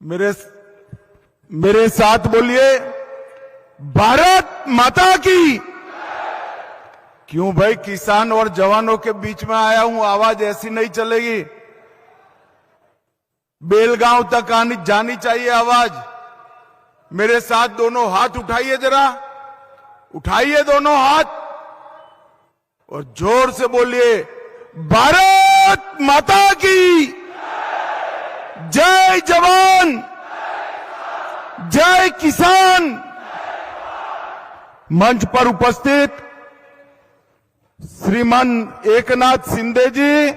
मेरे साथ बोलिए, भारत माता की। क्यों भाई, किसान और जवानों के बीच में आया हूं, आवाज ऐसी नहीं चलेगी। बेलगांव तक जानी चाहिए आवाज। मेरे साथ दोनों हाथ उठाइए, जरा उठाइए दोनों हाथ और जोर से बोलिए, भारत माता की जय जवान, जय किसान। मंच पर उपस्थित श्रीमान एकनाथ शिंदे जी,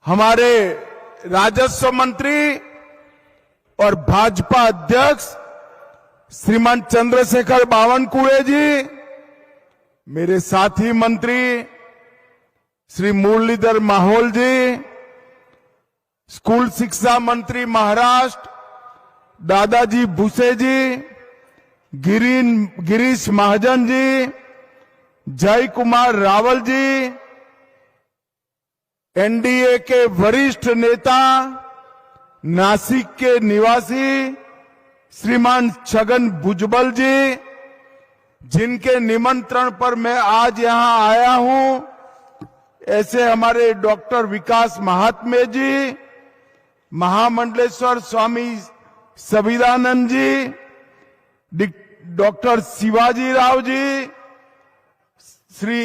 हमारे राजस्व मंत्री और भाजपा अध्यक्ष श्रीमान चंद्रशेखर बावनकुळे जी, मेरे साथी मंत्री श्री मुरलीधर माहौल जी, स्कूल शिक्षा मंत्री महाराष्ट्र दादाजी भुसे जी, गिरीश महाजन जी, जय कुमार रावल जी, एनडीए के वरिष्ठ नेता नासिक के निवासी श्रीमान छगन भुजबल जी, जिनके निमंत्रण पर मैं आज यहां आया हूं, ऐसे हमारे डॉक्टर विकास महात्मे जी, महामंडलेश्वर स्वामी सविदानंद जी, डॉक्टर शिवाजी राव जी, श्री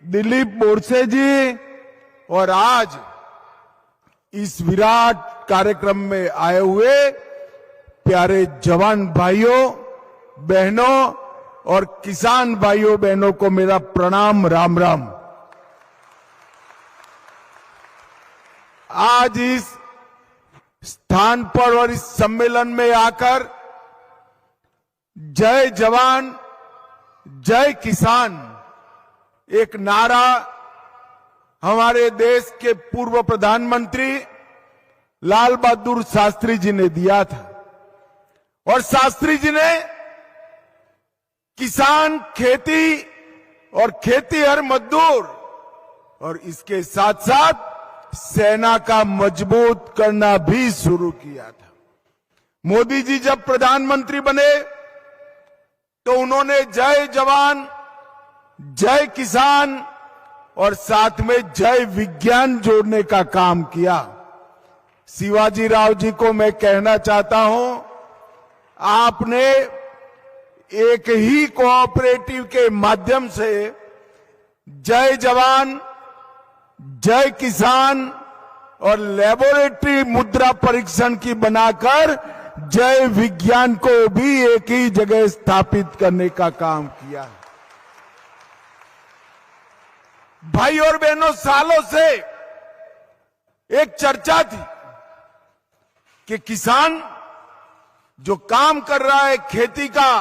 दिलीप बोरसे जी, और आज इस विराट कार्यक्रम में आए हुए प्यारे जवान भाइयों बहनों और किसान भाइयों बहनों को मेरा प्रणाम, राम राम। आज इस स्थान पर और इस सम्मेलन में आकर जय जवान जय किसान एक नारा हमारे देश के पूर्व प्रधानमंत्री लाल बहादुर शास्त्री जी ने दिया था, और शास्त्री जी ने किसान, खेती और खेतीहर मजदूर और इसके साथ साथ सेना का मजबूत करना भी शुरू किया था। मोदी जी जब प्रधानमंत्री बने तो उन्होंने जय जवान जय किसान और साथ में जय विज्ञान जोड़ने का काम किया। शिवाजी राव जी को मैं कहना चाहता हूं, आपने एक ही कोऑपरेटिव के माध्यम से जय जवान जय किसान और लेबोरेटरी मुद्रा परीक्षण की बनाकर जय विज्ञान को भी एक ही जगह स्थापित करने का काम किया। भाई और बहनों, सालों से एक चर्चा थी कि किसान जो काम कर रहा है खेती का,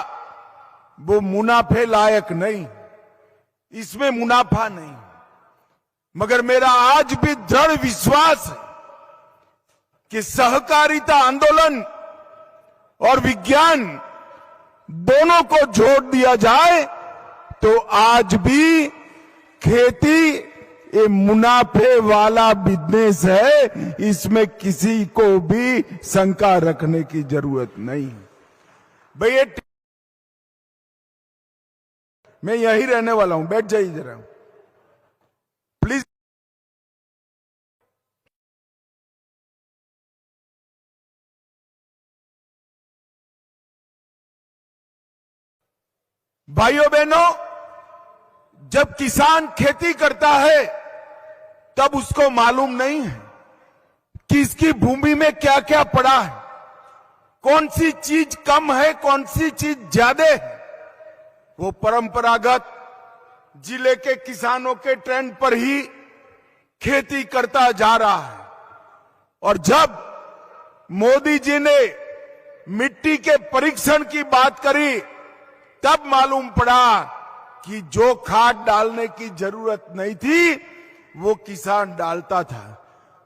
वो मुनाफे लायक नहीं, इसमें मुनाफा नहीं। मगर मेरा आज भी दृढ़ विश्वास है कि सहकारिता आंदोलन और विज्ञान दोनों को जोड़ दिया जाए तो आज भी खेती ये मुनाफे वाला बिजनेस है, इसमें किसी को भी शंका रखने की जरूरत नहीं। भैया मैं यही रहने वाला हूं, बैठ जाइए जरा प्लीज। भाइयों बहनों, जब किसान खेती करता है तब उसको मालूम नहीं है कि इसकी भूमि में क्या क्या पड़ा है, कौन सी चीज कम है, कौन सी चीज ज्यादा है। वो परंपरागत जिले के किसानों के ट्रेंड पर ही खेती करता जा रहा है। और जब मोदी जी ने मिट्टी के परीक्षण की बात करी तब मालूम पड़ा कि जो खाद डालने की जरूरत नहीं थी वो किसान डालता था,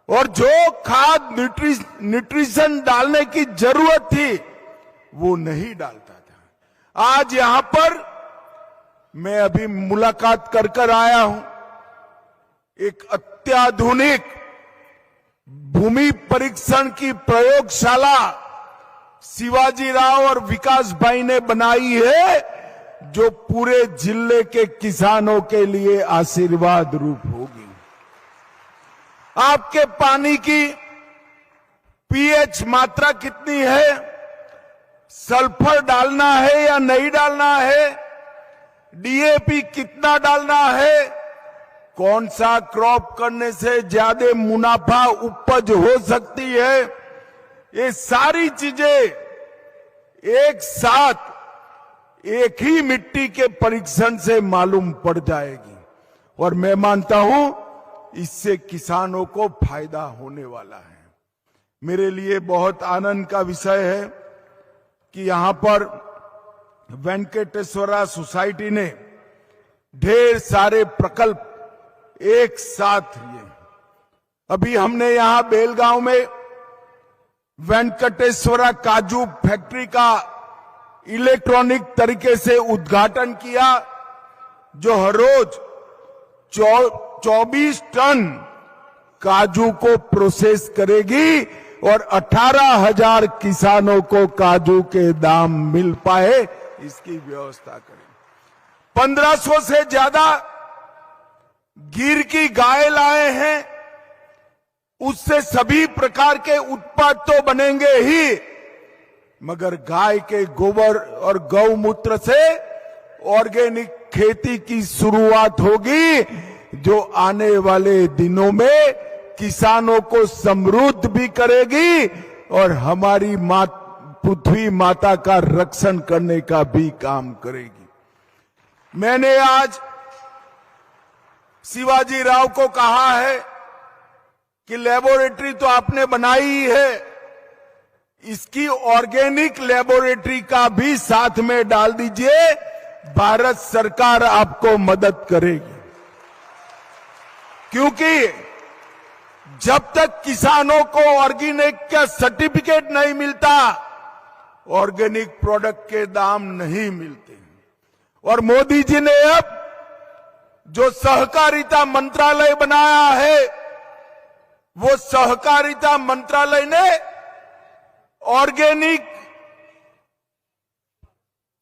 और जो खाद न्यूट्रिशन डालने की जरूरत थी वो नहीं डालता था। आज यहां पर मैं अभी मुलाकात कर आया हूं एक अत्याधुनिक भूमि परीक्षण की प्रयोगशाला शिवाजी राव और विकास भाई ने बनाई है, जो पूरे जिले के किसानों के लिए आशीर्वाद रूप होगी। आपके पानी की पीएच मात्रा कितनी है, सल्फर डालना है या नहीं डालना है, डीएपी कितना डालना है, कौन सा क्रॉप करने से ज्यादा मुनाफा उपज हो सकती है, ये सारी चीजें एक साथ एक ही मिट्टी के परीक्षण से मालूम पड़ जाएगी। और मैं मानता हूं इससे किसानों को फायदा होने वाला है। मेरे लिए बहुत आनंद का विषय है कि यहां पर वेंकटेश्वरा सोसाइटी ने ढेर सारे प्रकल्प एक साथ लिए। अभी हमने यहां बेलगांव में वेंकटेश्वरा काजू फैक्ट्री का इलेक्ट्रॉनिक तरीके से उद्घाटन किया, जो हर रोज 24 टन काजू को प्रोसेस करेगी और 18,000 किसानों को काजू के दाम मिल पाए, इसकी व्यवस्था करें। 1500 से ज्यादा गिर की गाय लाए हैं, उससे सभी प्रकार के उत्पाद तो बनेंगे ही, मगर गाय के गोबर और गौमूत्र से ऑर्गेनिक खेती की शुरुआत होगी, जो आने वाले दिनों में किसानों को समृद्ध भी करेगी और हमारी पृथ्वी माता का रक्षण करने का भी काम करेगी। मैंने आज शिवाजी राव को कहा है कि लेबोरेटरी तो आपने बनाई ही है, इसकी ऑर्गेनिक लेबोरेटरी का भी साथ में डाल दीजिए, भारत सरकार आपको मदद करेगी। क्योंकि जब तक किसानों को ऑर्गेनिक का सर्टिफिकेट नहीं मिलता, ऑर्गेनिक प्रोडक्ट के दाम नहीं मिलते। और मोदी जी ने अब जो सहकारिता मंत्रालय बनाया है, वो सहकारिता मंत्रालय ने ऑर्गेनिक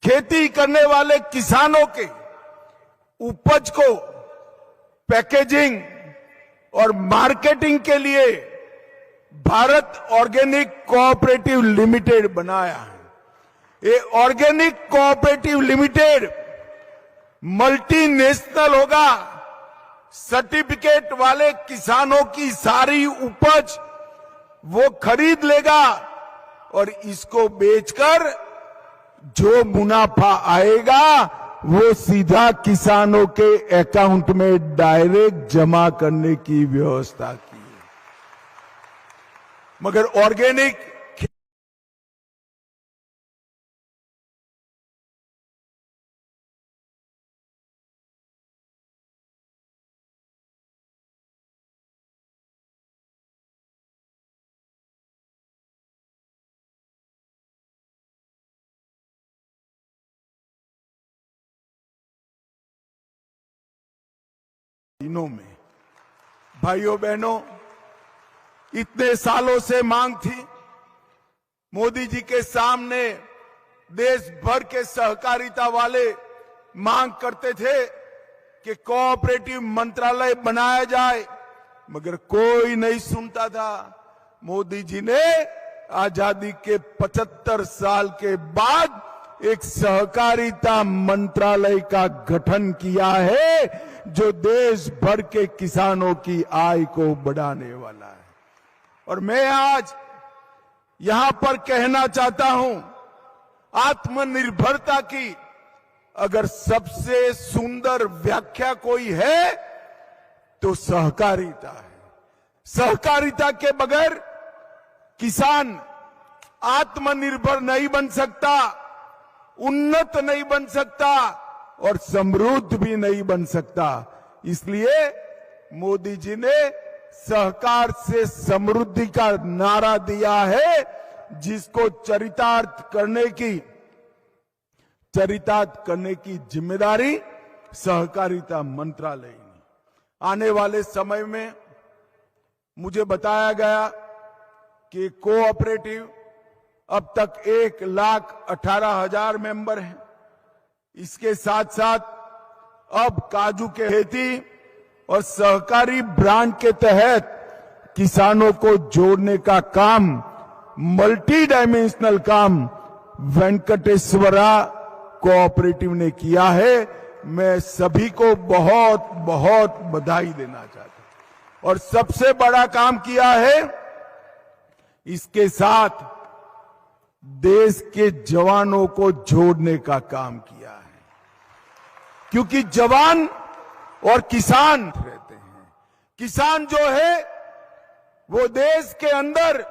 खेती करने वाले किसानों के उपज को पैकेजिंग और मार्केटिंग के लिए भारत ऑर्गेनिक कोऑपरेटिव लिमिटेड बनाया है। ये ऑर्गेनिक कोऑपरेटिव लिमिटेड मल्टीनेशनल होगा, सर्टिफिकेट वाले किसानों की सारी उपज वो खरीद लेगा और इसको बेचकर जो मुनाफा आएगा वो सीधा किसानों के अकाउंट में डायरेक्ट जमा करने की व्यवस्था की है। मगर ऑर्गेनिक दिनों में, भाइयों बहनों, इतने सालों से मांग थी, मोदी जी के सामने देश भर के सहकारिता वाले मांग करते थे कि कोऑपरेटिव मंत्रालय बनाया जाए, मगर कोई नहीं सुनता था। मोदी जी ने आजादी के 75 साल के बाद एक सहकारिता मंत्रालय का गठन किया है, जो देश भर के किसानों की आय को बढ़ाने वाला है। और मैं आज यहां पर कहना चाहता हूं, आत्मनिर्भरता की अगर सबसे सुंदर व्याख्या कोई है तो सहकारिता है। सहकारिता के बगैर किसान आत्मनिर्भर नहीं बन सकता, उन्नत नहीं बन सकता और समृद्ध भी नहीं बन सकता। इसलिए मोदी जी ने सहकार से समृद्धि का नारा दिया है, जिसको चरितार्थ करने की जिम्मेदारी सहकारिता मंत्रालय ने। आने वाले समय में मुझे बताया गया कि कोऑपरेटिव अब तक 1,18,000 मेंबर हैं। इसके साथ साथ अब काजू के खेती और सहकारी ब्रांड के तहत किसानों को जोड़ने का काम, मल्टी डायमेंशनल काम वेंकटेश्वरा कोऑपरेटिव ने किया है। मैं सभी को बहुत बहुत बधाई देना चाहता हूं। और सबसे बड़ा काम किया है, इसके साथ देश के जवानों को जोड़ने का काम किया है, क्योंकि जवान और किसान रहते हैं। किसान जो है वो देश के अंदर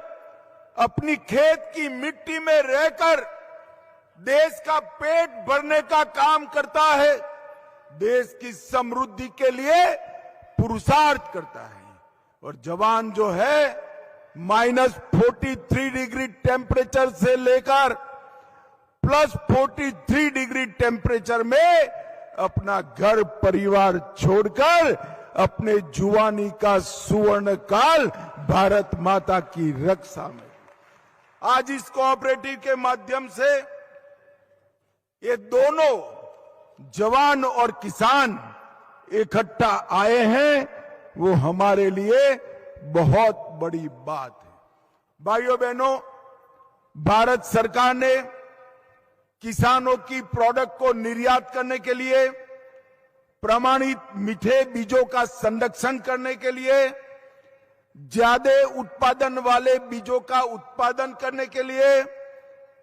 अपनी खेत की मिट्टी में रहकर देश का पेट भरने का काम करता है, देश की समृद्धि के लिए पुरुषार्थ करता है। और जवान जो है -43 डिग्री टेम्परेचर से लेकर +43 डिग्री टेम्परेचर में अपना घर परिवार छोड़कर अपने जुवानी का सुवर्ण काल भारत माता की रक्षा में, आज इस कोऑपरेटिव के माध्यम से ये दोनों जवान और किसान इकट्ठा आए हैं, वो हमारे लिए बहुत बड़ी बात है। भाइयों बहनों, भारत सरकार ने किसानों की प्रोडक्ट को निर्यात करने के लिए, प्रमाणित मीठे बीजों का संरक्षण करने के लिए, ज्यादा उत्पादन वाले बीजों का उत्पादन करने के लिए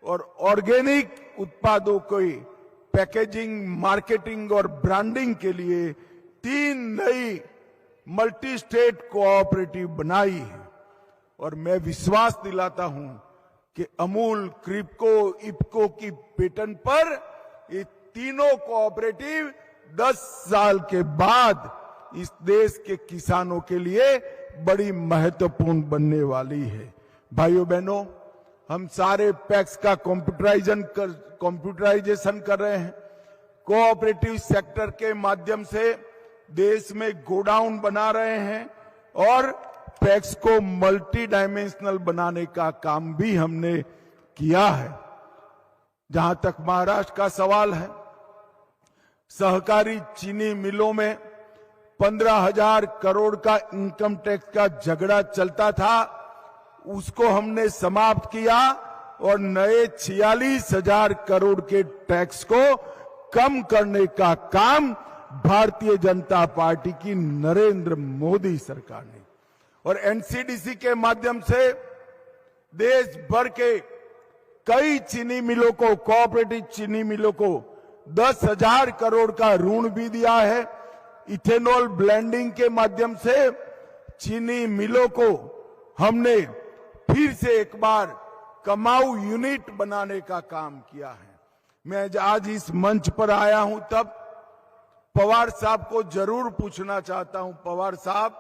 और ऑर्गेनिक उत्पादों की पैकेजिंग, मार्केटिंग और ब्रांडिंग के लिए 3 नई मल्टी स्टेट कोऑपरेटिव बनाई है। और मैं विश्वास दिलाता हूं कि अमूल, क्रिप्को, इप्को की पेटेंट पर ये तीनों कोऑपरेटिव 10 साल के बाद इस देश के किसानों के लिए बड़ी महत्वपूर्ण बनने वाली है। भाइयों बहनों, हम सारे पैक्स का कंप्यूटराइजेशन कर रहे हैं। कोऑपरेटिव सेक्टर के माध्यम से देश में गोडाउन बना रहे हैं और पैक्स को मल्टी डायमेंशनल बनाने का काम भी हमने किया है। जहां तक महाराष्ट्र का सवाल है, सहकारी चीनी मिलों में 15,000 करोड़ का इनकम टैक्स का झगड़ा चलता था, उसको हमने समाप्त किया और नए 46,000 करोड़ के टैक्स को कम करने का काम भारतीय जनता पार्टी की नरेंद्र मोदी सरकार ने, और एनसीडीसी के माध्यम से देश भर के कई चीनी मिलों को, कोऑपरेटिव चीनी मिलों को 10,000 करोड़ का ऋण भी दिया है। इथेनॉल ब्लेंडिंग के माध्यम से चीनी मिलों को हमने फिर से एक बार कमाऊ यूनिट बनाने का काम किया है। मैं आज इस मंच पर आया हूं तब पवार साहब को जरूर पूछना चाहता हूं, पवार साहब,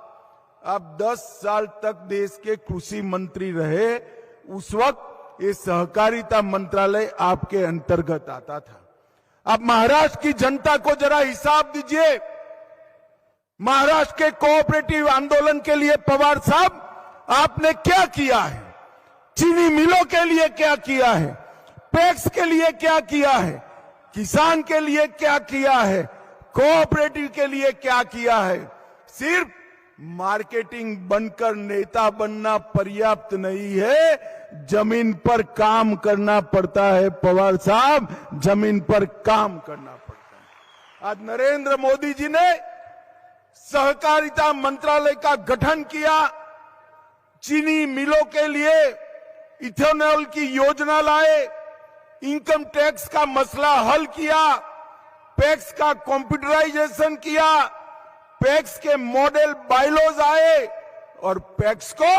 आप 10 साल तक देश के कृषि मंत्री रहे, उस वक्त ये सहकारिता मंत्रालय आपके अंतर्गत आता था। आप महाराष्ट्र की जनता को जरा हिसाब दीजिए, महाराष्ट्र के कोऑपरेटिव आंदोलन के लिए पवार साहब आपने क्या किया है, चीनी मिलों के लिए क्या किया है, पैक्स के लिए क्या किया है, किसान के लिए क्या किया है, कोऑपरेटिव के लिए क्या किया है। सिर्फ मार्केटिंग बनकर नेता बनना पर्याप्त नहीं है, जमीन पर काम करना पड़ता है पवार साहब, जमीन पर काम करना पड़ता है। आज नरेंद्र मोदी जी ने सहकारिता मंत्रालय का गठन किया, चीनी मिलों के लिए इथेनॉल की योजना लाए, इनकम टैक्स का मसला हल किया, पैक्स का कंप्यूटराइजेशन किया, पैक्स के मॉडल बायलॉज आए और पैक्स को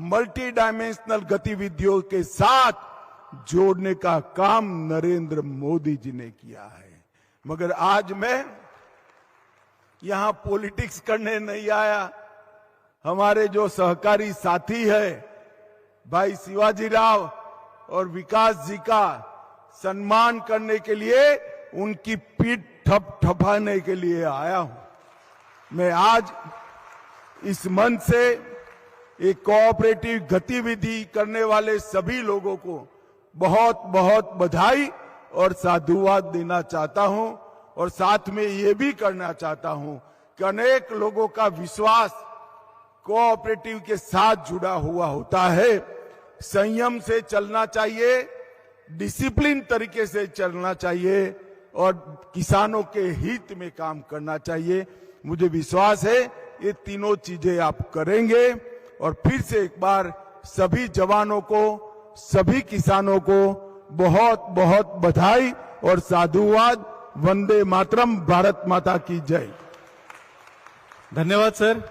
मल्टी डायमेंशनल गतिविधियों के साथ जोड़ने का काम नरेंद्र मोदी जी ने किया है। मगर आज मैं यहां पॉलिटिक्स करने नहीं आया। हमारे जो सहकारी साथी है भाई शिवाजी राव और विकास जी का सम्मान करने के लिए, उनकी पीठ थपथपाने के लिए आया हूं। मैं आज इस मंच से एक कोऑपरेटिव गतिविधि करने वाले सभी लोगों को बहुत बहुत बधाई और साधुवाद देना चाहता हूं। और साथ में ये भी करना चाहता हूं कि अनेक लोगों का विश्वास कोऑपरेटिव के साथ जुड़ा हुआ होता है। संयम से चलना चाहिए, डिसिप्लिन तरीके से चलना चाहिए और किसानों के हित में काम करना चाहिए। मुझे विश्वास है ये तीनों चीजें आप करेंगे। और फिर से एक बार सभी जवानों को, सभी किसानों को बहुत बहुत बधाई और साधुवाद। वंदे मातरम, भारत माता की जय। धन्यवाद सर।